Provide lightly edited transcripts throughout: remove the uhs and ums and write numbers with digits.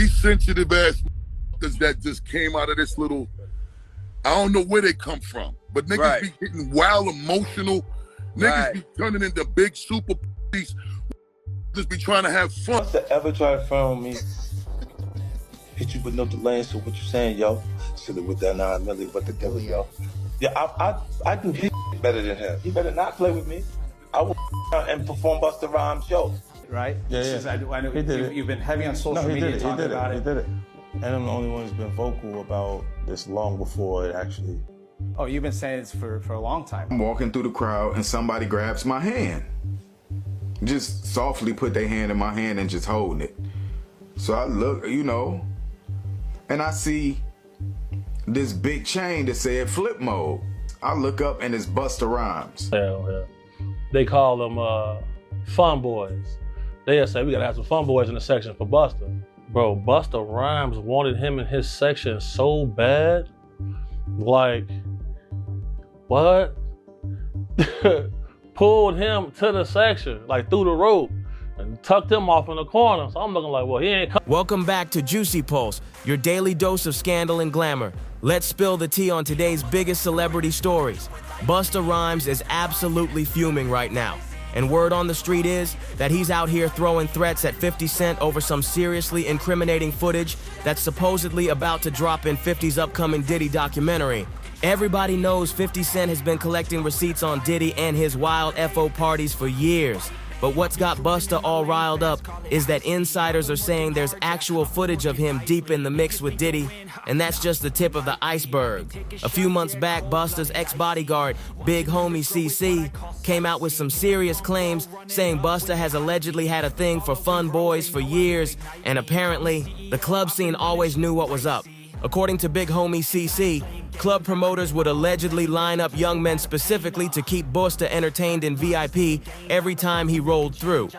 these sensitive ass that just came out of this little, I don't know where they come from, but niggas be getting wild emotional. Niggas be turning into big super police. Just be trying to have fun. Busta ever try to phone me? Hit you with no delay, so what you saying, yo? Silly with that 9 milli, what the devil, yo? Yeah, I do his better than him. He better not play with me. I will and perform Busta Rhymes show. Right? Yeah. I know you've been heavy on social media talking about it. He did it. And I'm the only one who's been vocal about this long before it actually. Oh, you've been saying this for a long time. I'm walking through the crowd and somebody grabs my hand. Just softly put their hand in my hand and just holding it. So I look, you know, and I see this big chain that said flip mode. I look up and it's Busta Rhymes. Yeah. They call them fun boys. They'll say, we gotta have some fun boys in the section for Busta. Bro, Busta Rhymes wanted him in his section so bad. Like, what? Pulled him to the section, like through the rope, and tucked him off in the corner. So I'm looking like, well, he ain't coming. Welcome back to Juicy Pulse, your daily dose of scandal and glamour. Let's spill the tea on today's biggest celebrity stories. Busta Rhymes is absolutely fuming right now. And word on the street is that he's out here throwing threats at 50 Cent over some seriously incriminating footage that's supposedly about to drop in 50's upcoming Diddy documentary. Everybody knows 50 Cent has been collecting receipts on Diddy and his wild FO parties for years. But what's got Busta all riled up is that insiders are saying there's actual footage of him deep in the mix with Diddy, and that's just the tip of the iceberg. A few months back, Busta's ex-bodyguard, Big Homie CC, came out with some serious claims saying Busta has allegedly had a thing for fun boys for years, and apparently, the club scene always knew what was up. According to Big Homie CC, club promoters would allegedly line up young men specifically to keep Busta entertained in VIP every time he rolled through.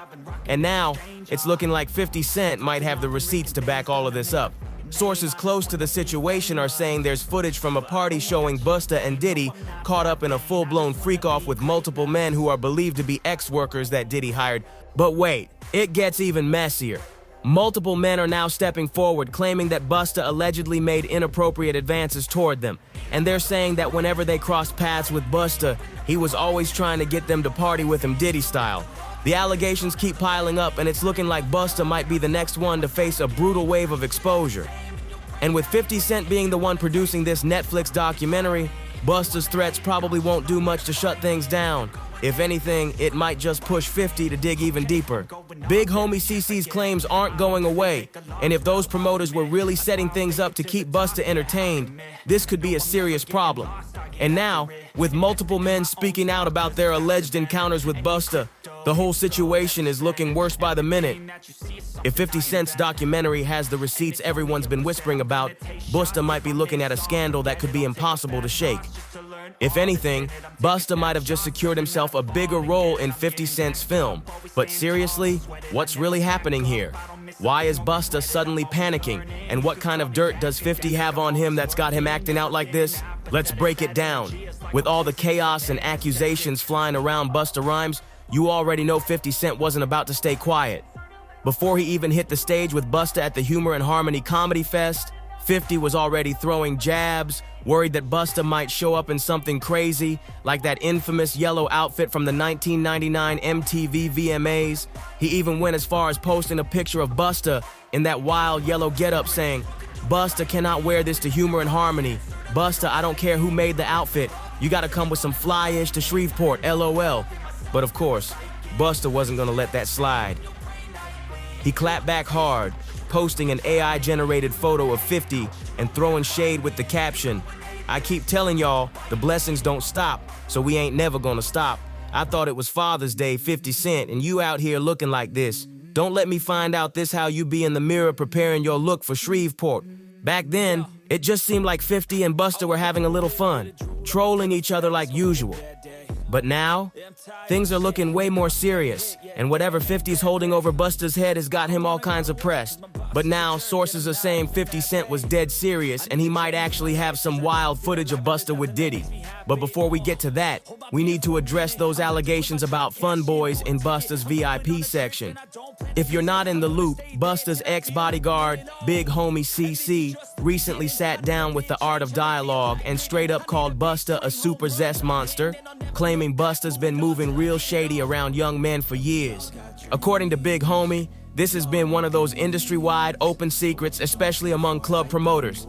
And now, it's looking like 50 Cent might have the receipts to back all of this up. Sources close to the situation are saying there's footage from a party showing Busta and Diddy caught up in a full-blown freak-off with multiple men who are believed to be ex-workers that Diddy hired. But wait, it gets even messier. Multiple men are now stepping forward, claiming that Busta allegedly made inappropriate advances toward them. And they're saying that whenever they crossed paths with Busta, he was always trying to get them to party with him Diddy style. The allegations keep piling up, and it's looking like Busta might be the next one to face a brutal wave of exposure. And with 50 Cent being the one producing this Netflix documentary, Busta's threats probably won't do much to shut things down. If anything, it might just push 50 to dig even deeper. Big Homie CC's claims aren't going away, and if those promoters were really setting things up to keep Busta entertained, this could be a serious problem. And now, with multiple men speaking out about their alleged encounters with Busta, the whole situation is looking worse by the minute. If 50 Cent's documentary has the receipts everyone's been whispering about, Busta might be looking at a scandal that could be impossible to shake. If anything, Busta might have just secured himself a bigger role in 50 Cent's film. But seriously, what's really happening here? Why is Busta suddenly panicking? And what kind of dirt does 50 have on him that's got him acting out like this? Let's break it down. With all the chaos and accusations flying around Busta Rhymes, you already know 50 Cent wasn't about to stay quiet. Before he even hit the stage with Busta at the Humor and Harmony Comedy Fest, 50 was already throwing jabs, worried that Busta might show up in something crazy, like that infamous yellow outfit from the 1999 MTV VMAs. He even went as far as posting a picture of Busta in that wild yellow getup saying, "Busta cannot wear this to Humor and Harmony. Busta, I don't care who made the outfit. You gotta come with some fly-ish to Shreveport, LOL." But of course, Busta wasn't gonna let that slide. He clapped back hard, posting an AI-generated photo of 50 and throwing shade with the caption, "I keep telling y'all, the blessings don't stop, so we ain't never gonna stop. I thought it was Father's Day, 50 Cent, and you out here looking like this. Don't let me find out this how you be in the mirror preparing your look for Shreveport." Back then, it just seemed like 50 and Busta were having a little fun, trolling each other like usual. But now, things are looking way more serious, and whatever 50's holding over Busta's head has got him all kinds of pressed. But now, sources are saying 50 Cent was dead serious and he might actually have some wild footage of Busta with Diddy. But before we get to that, we need to address those allegations about fun boys in Busta's VIP section. If you're not in the loop, Busta's ex-bodyguard, Big Homie CC, recently sat down with the Art of Dialogue and straight up called Busta a super zest monster, claiming Busta's been moving real shady around young men for years. According to Big Homie, this has been one of those industry-wide open secrets, especially among club promoters.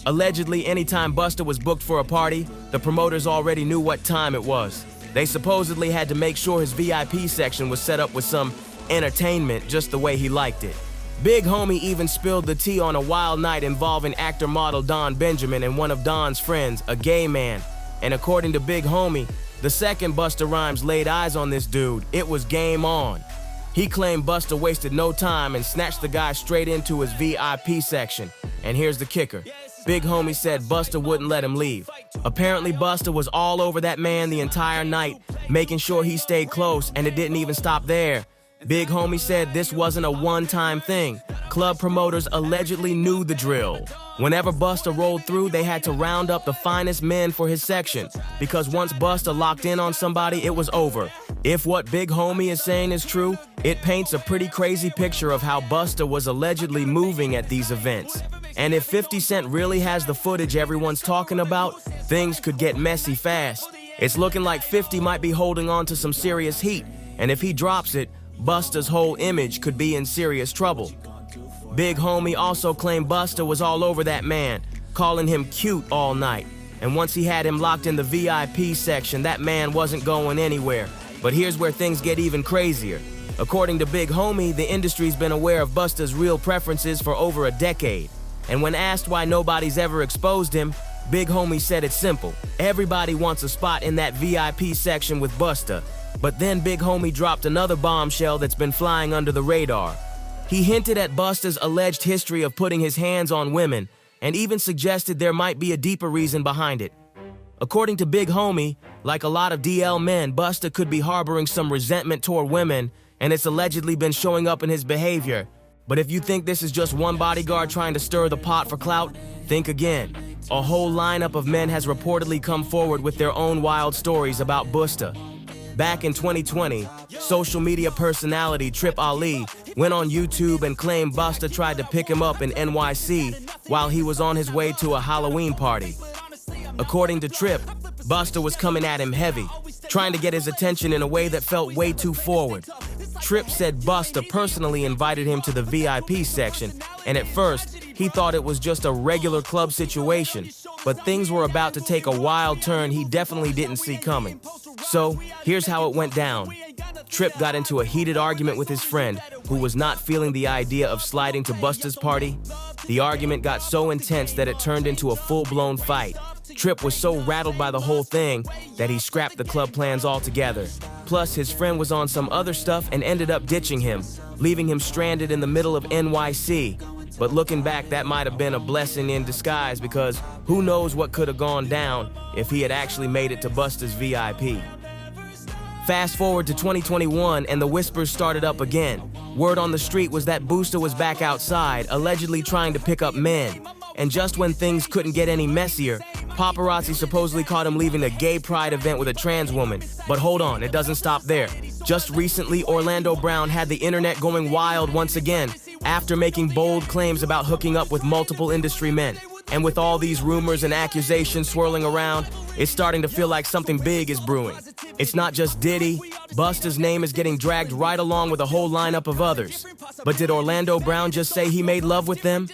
Allegedly, anytime Busta was booked for a party, the promoters already knew what time it was. They supposedly had to make sure his VIP section was set up with some entertainment just the way he liked it. Big Homie even spilled the tea on a wild night involving actor-model Don Benjamin and one of Don's friends, a gay man. And according to Big Homie, the second Busta Rhymes laid eyes on this dude, it was game on. He claimed Busta wasted no time and snatched the guy straight into his VIP section. And here's the kicker. Big Homie said Busta wouldn't let him leave. Apparently Busta was all over that man the entire night, making sure he stayed close, and it didn't even stop there. Big Homie said this wasn't a one-time thing. Club promoters allegedly knew the drill. Whenever Busta rolled through, they had to round up the finest men for his section, because once Busta locked in on somebody, it was over. If what Big Homie is saying is true, it paints a pretty crazy picture of how Busta was allegedly moving at these events. And if 50 Cent really has the footage everyone's talking about, things could get messy fast. It's looking like 50 might be holding on to some serious heat, and if he drops it, Busta's whole image could be in serious trouble. Big Homie also claimed Busta was all over that man, calling him cute all night. And once he had him locked in the VIP section, that man wasn't going anywhere. But here's where things get even crazier. According to Big Homie, the industry's been aware of Busta's real preferences for over a decade. And when asked why nobody's ever exposed him, Big Homie said it's simple. Everybody wants a spot in that VIP section with Busta. But then Big Homie dropped another bombshell that's been flying under the radar. He hinted at Busta's alleged history of putting his hands on women, and even suggested there might be a deeper reason behind it. According to Big Homie, like a lot of DL men, Busta could be harboring some resentment toward women, and it's allegedly been showing up in his behavior. But if you think this is just one bodyguard trying to stir the pot for clout, think again. A whole lineup of men has reportedly come forward with their own wild stories about Busta. Back in 2020, social media personality Trip Ali went on YouTube and claimed Busta tried to pick him up in NYC while he was on his way to a Halloween party. According to Trip, Busta was coming at him heavy, trying to get his attention in a way that felt way too forward. Trip said Busta personally invited him to the VIP section, and at first, he thought it was just a regular club situation, but things were about to take a wild turn he definitely didn't see coming. So, here's how it went down. Trip got into a heated argument with his friend, who was not feeling the idea of sliding to Busta's party. The argument got so intense that it turned into a full-blown fight. Trip was so rattled by the whole thing that he scrapped the club plans altogether. Plus, his friend was on some other stuff and ended up ditching him, leaving him stranded in the middle of NYC. But looking back, that might have been a blessing in disguise, because who knows what could have gone down if he had actually made it to Busta's VIP. Fast forward to 2021 and the whispers started up again. Word on the street was that Busta was back outside, allegedly trying to pick up men. And just when things couldn't get any messier, paparazzi supposedly caught him leaving a gay pride event with a trans woman. But hold on, it doesn't stop there. Just recently, Orlando Brown had the internet going wild once again, after making bold claims about hooking up with multiple industry men. And with all these rumors and accusations swirling around, it's starting to feel like something big is brewing. It's not just Diddy, Busta's name is getting dragged right along with a whole lineup of others. But did Orlando Brown just say he made love with them?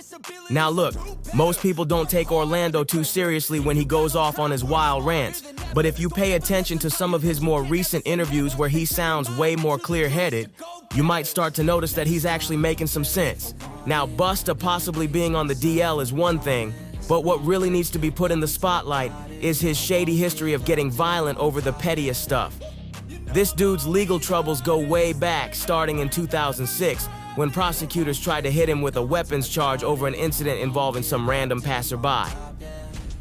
Now look, most people don't take Orlando too seriously when he goes off on his wild rants. But if you pay attention to some of his more recent interviews where he sounds way more clear-headed, you might start to notice that he's actually making some sense. Now, Busta possibly being on the DL is one thing, but what really needs to be put in the spotlight is his shady history of getting violent over the pettiest stuff. This dude's legal troubles go way back, starting in 2006, when prosecutors tried to hit him with a weapons charge over an incident involving some random passerby.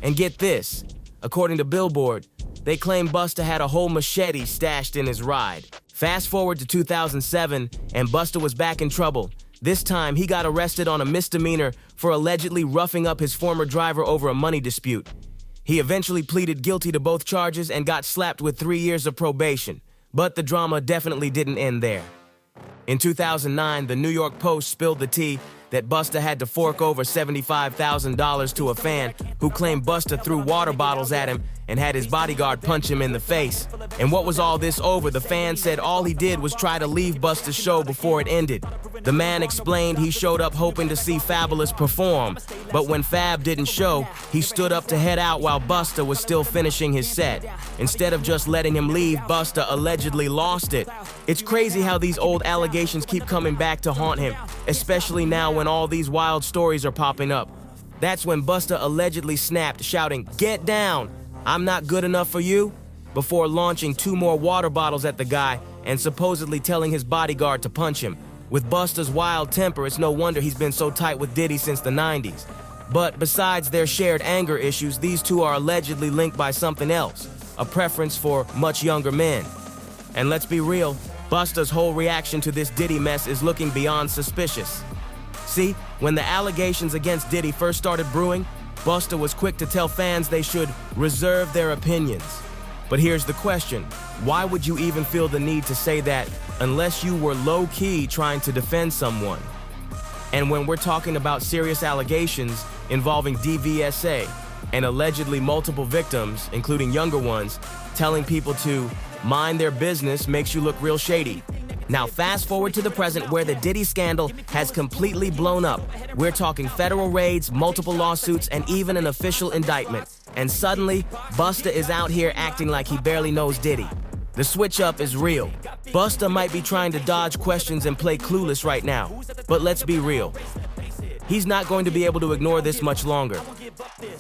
And get this, according to Billboard, they claim Busta had a whole machete stashed in his ride. Fast forward to 2007, and Busta was back in trouble. This time, he got arrested on a misdemeanor for allegedly roughing up his former driver over a money dispute. He eventually pleaded guilty to both charges and got slapped with 3 years of probation. But the drama definitely didn't end there. In 2009, the New York Post spilled the tea that Busta had to fork over $75,000 to a fan who claimed Busta threw water bottles at him and had his bodyguard punch him in the face. And what was all this over? The fan said all he did was try to leave Busta's show before it ended. The man explained he showed up hoping to see Fabulous perform, but when Fab didn't show, he stood up to head out while Busta was still finishing his set. Instead of just letting him leave, Busta allegedly lost it. It's crazy how these old allegations keep coming back to haunt him, especially now when all these wild stories are popping up. That's when Busta allegedly snapped, shouting, "Get down! I'm not good enough for you," before launching 2 more water bottles at the guy and supposedly telling his bodyguard to punch him. With Busta's wild temper, it's no wonder he's been so tight with Diddy since the 90s. But besides their shared anger issues, these two are allegedly linked by something else, a preference for much younger men. And let's be real, Busta's whole reaction to this Diddy mess is looking beyond suspicious. See, when the allegations against Diddy first started brewing, Busta was quick to tell fans they should reserve their opinions. But here's the question, why would you even feel the need to say that unless you were low-key trying to defend someone? And when we're talking about serious allegations involving DVSA and allegedly multiple victims, including younger ones, telling people to mind their business makes you look real shady. Now fast forward to the present where the Diddy scandal has completely blown up. We're talking federal raids, multiple lawsuits, and even an official indictment. And suddenly, Busta is out here acting like he barely knows Diddy. The switch up is real. Busta might be trying to dodge questions and play clueless right now, but let's be real. He's not going to be able to ignore this much longer.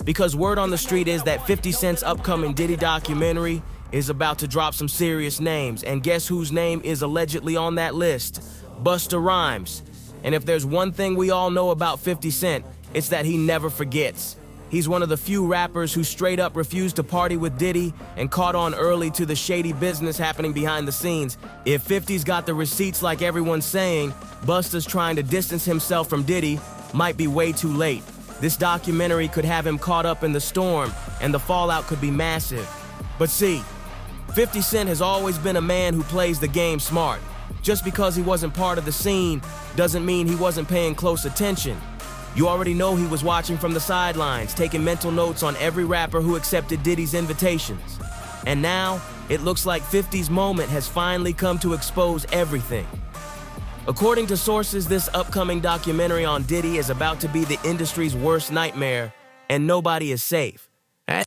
Because word on the street is that 50 Cent's upcoming Diddy documentary is about to drop some serious names, and guess whose name is allegedly on that list? Busta Rhymes. And if there's one thing we all know about 50 Cent, it's that he never forgets. He's one of the few rappers who straight up refused to party with Diddy and caught on early to the shady business happening behind the scenes. If 50's got the receipts like everyone's saying, Busta's trying to distance himself from Diddy might be way too late. This documentary could have him caught up in the storm, and the fallout could be massive. But see, 50 Cent has always been a man who plays the game smart. Just because he wasn't part of the scene doesn't mean he wasn't paying close attention. You already know he was watching from the sidelines, taking mental notes on every rapper who accepted Diddy's invitations. And now, it looks like 50's moment has finally come to expose everything. According to sources, this upcoming documentary on Diddy is about to be the industry's worst nightmare, and nobody is safe.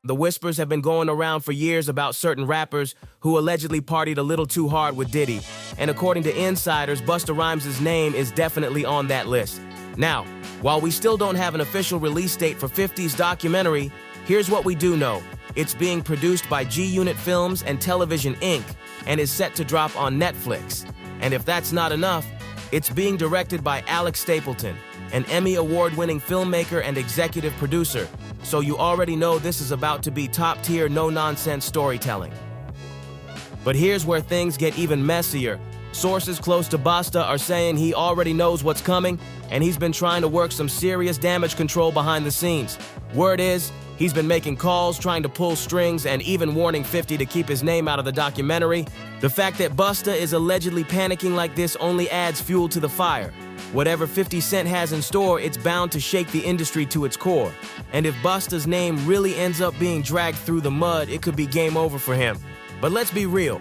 The whispers have been going around for years about certain rappers who allegedly partied a little too hard with Diddy. And according to insiders, Busta Rhymes' name is definitely on that list. Now, while we still don't have an official release date for 50's documentary, here's what we do know. It's being produced by G-Unit Films and Television Inc. and is set to drop on Netflix. And if that's not enough, it's being directed by Alex Stapleton, an Emmy award-winning filmmaker and executive producer. So you already know this is about to be top-tier, no-nonsense storytelling. But here's where things get even messier. Sources close to Busta are saying he already knows what's coming, and he's been trying to work some serious damage control behind the scenes. Word is, he's been making calls, trying to pull strings, and even warning 50 to keep his name out of the documentary. The fact that Busta is allegedly panicking like this only adds fuel to the fire. Whatever 50 Cent has in store, it's bound to shake the industry to its core. And if Busta's name really ends up being dragged through the mud, it could be game over for him. But let's be real.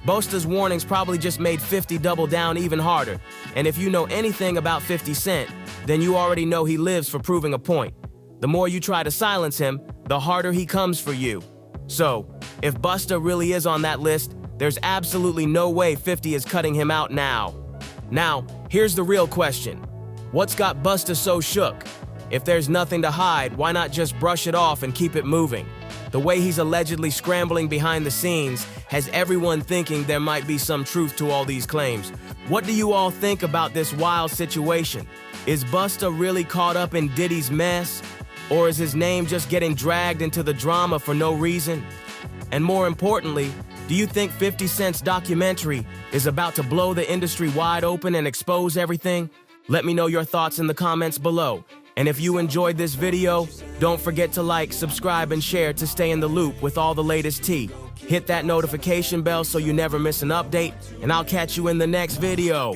Busta's warnings probably just made 50 double down even harder. And if you know anything about 50 Cent, then you already know he lives for proving a point. The more you try to silence him, the harder he comes for you. So, if Busta really is on that list, there's absolutely no way 50 is cutting him out now. Now, here's the real question. What's got Busta so shook? If there's nothing to hide, why not just brush it off and keep it moving? The way he's allegedly scrambling behind the scenes has everyone thinking there might be some truth to all these claims. What do you all think about this wild situation? Is Busta really caught up in Diddy's mess? Or is his name just getting dragged into the drama for no reason? And more importantly, do you think 50 Cent's documentary is about to blow the industry wide open and expose everything? Let me know your thoughts in the comments below. And if you enjoyed this video, don't forget to like, subscribe, and share to stay in the loop with all the latest tea. Hit that notification bell so you never miss an update, and I'll catch you in the next video.